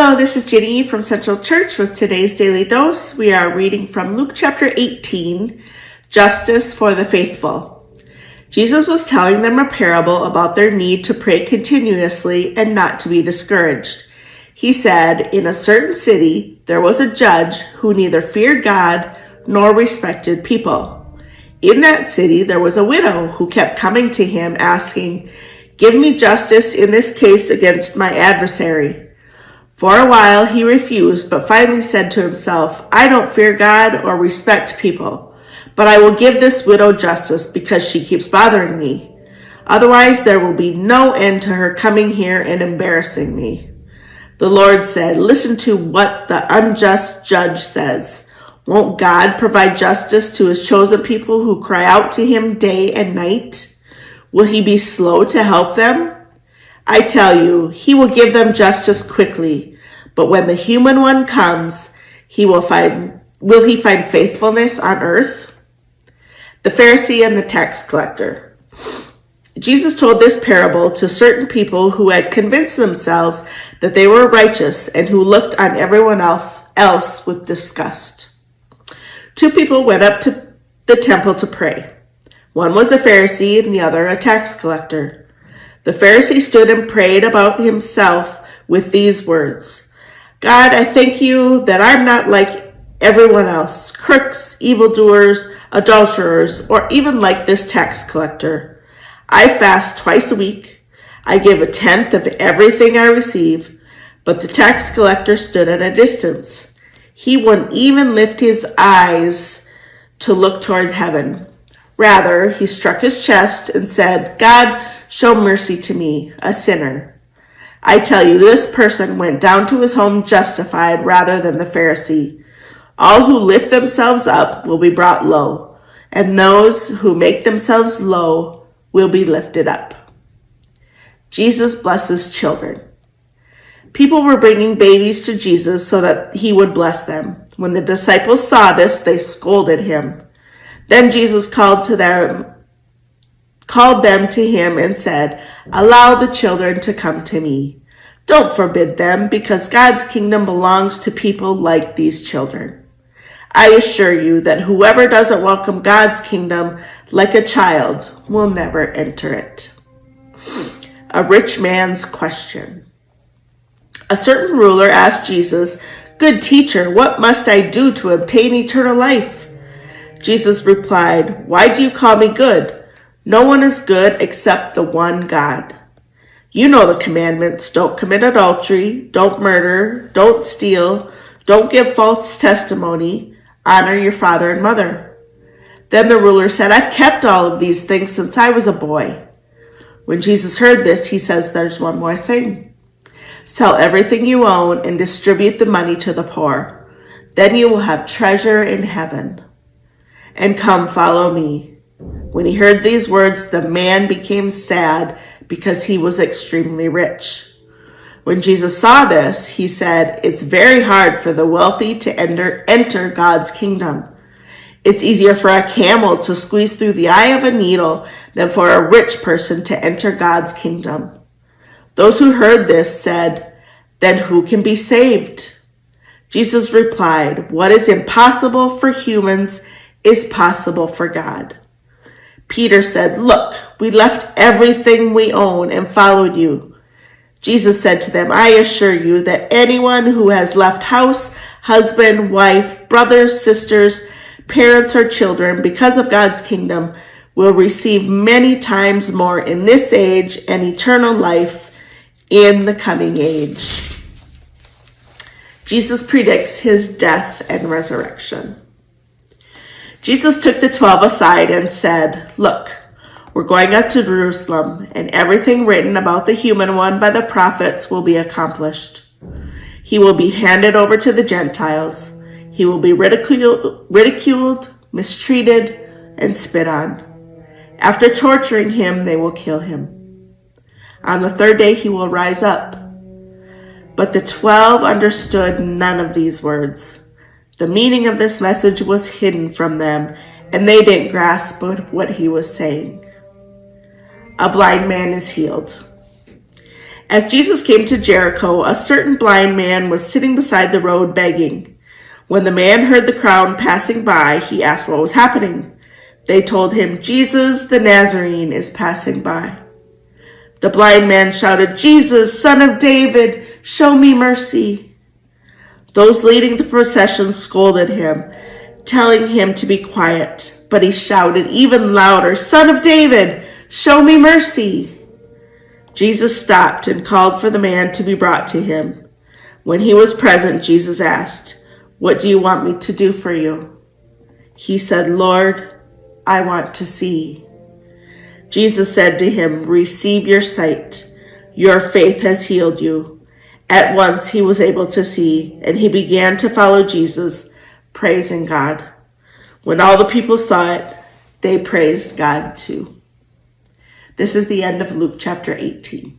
Hello, this is Jenny from Central Church with today's Daily Dose. We are reading from Luke chapter 18, Justice for the Faithful. Jesus was telling them a parable about their need to pray continuously and not to be discouraged. He said, in a certain city, there was a judge who neither feared God nor respected people. In that city, there was a widow who kept coming to him asking, "Give me justice in this case against my adversary." For a while he refused, but finally said to himself, "I don't fear God or respect people, but I will give this widow justice because she keeps bothering me. Otherwise there will be no end to her coming here and embarrassing me." The Lord said, "Listen to what the unjust judge says. Won't God provide justice to his chosen people who cry out to him day and night? Will he be slow to help them? I tell you, he will give them justice quickly. But when the human one comes, will he find faithfulness on earth?" The Pharisee and the tax collector. Jesus told this parable to certain people who had convinced themselves that they were righteous and who looked on everyone else with disgust. Two people went up to the temple to pray. One was a Pharisee and the other a tax collector. The Pharisee stood and prayed about himself with these words, "God, I thank you that I'm not like everyone else, crooks, evildoers, adulterers, or even like this tax collector. I fast twice a week. I give a tenth of everything I receive." But the tax collector stood at a distance. He wouldn't even lift his eyes to look toward heaven. Rather, he struck his chest and said, "God, show mercy to me, a sinner." I tell you, this person went down to his home justified rather than the Pharisee. All who lift themselves up will be brought low, and those who make themselves low will be lifted up. Jesus blesses children. People were bringing babies to Jesus so that he would bless them. When the disciples saw this, they scolded him. Then Jesus called them to him and said, "Allow the children to come to me. Don't forbid them, because God's kingdom belongs to people like these children. I assure you that whoever doesn't welcome God's kingdom like a child will never enter it." A rich man's question. A certain ruler asked Jesus, "Good teacher, what must I do to obtain eternal life?" Jesus replied, "Why do you call me good? No one is good except the one God. You know the commandments: don't commit adultery, don't murder, don't steal, don't give false testimony, honor your father and mother." Then the ruler said, "I've kept all of these things since I was a boy." When Jesus heard this, he says, "There's one more thing. Sell everything you own and distribute the money to the poor. Then you will have treasure in heaven. And come, follow me." When he heard these words, the man became sad because he was extremely rich. When Jesus saw this, he said, "It's very hard for the wealthy to enter God's kingdom. It's easier for a camel to squeeze through the eye of a needle than for a rich person to enter God's kingdom." Those who heard this said, "Then who can be saved?" Jesus replied, "What is impossible for humans is possible for God." Peter said, "Look, we left everything we own and followed you." Jesus said to them, "I assure you that anyone who has left house, husband, wife, brothers, sisters, parents, or children because of God's kingdom will receive many times more in this age and eternal life in the coming age." Jesus predicts his death and resurrection. Jesus took the 12 aside and said, "Look, we're going up to Jerusalem, and everything written about the human one by the prophets will be accomplished. He will be handed over to the Gentiles. He will be ridiculed, mistreated, and spit on. After torturing him, they will kill him. On the third day, he will rise up." But the 12 understood none of these words. The meaning of this message was hidden from them, and they didn't grasp what he was saying. A blind man is healed. As Jesus came to Jericho, a certain blind man was sitting beside the road begging. When the man heard the crowd passing by, he asked what was happening. They told him, "Jesus the Nazarene is passing by." The blind man shouted, "Jesus, Son of David, show me mercy." Those leading the procession scolded him, telling him to be quiet. But he shouted even louder, "Son of David, show me mercy." Jesus stopped and called for the man to be brought to him. When he was present, Jesus asked, "What do you want me to do for you?" He said, "Lord, I want to see." Jesus said to him, "Receive your sight. Your faith has healed you." At once he was able to see, and he began to follow Jesus, praising God. When all the people saw it, they praised God too. This is the end of Luke chapter 18.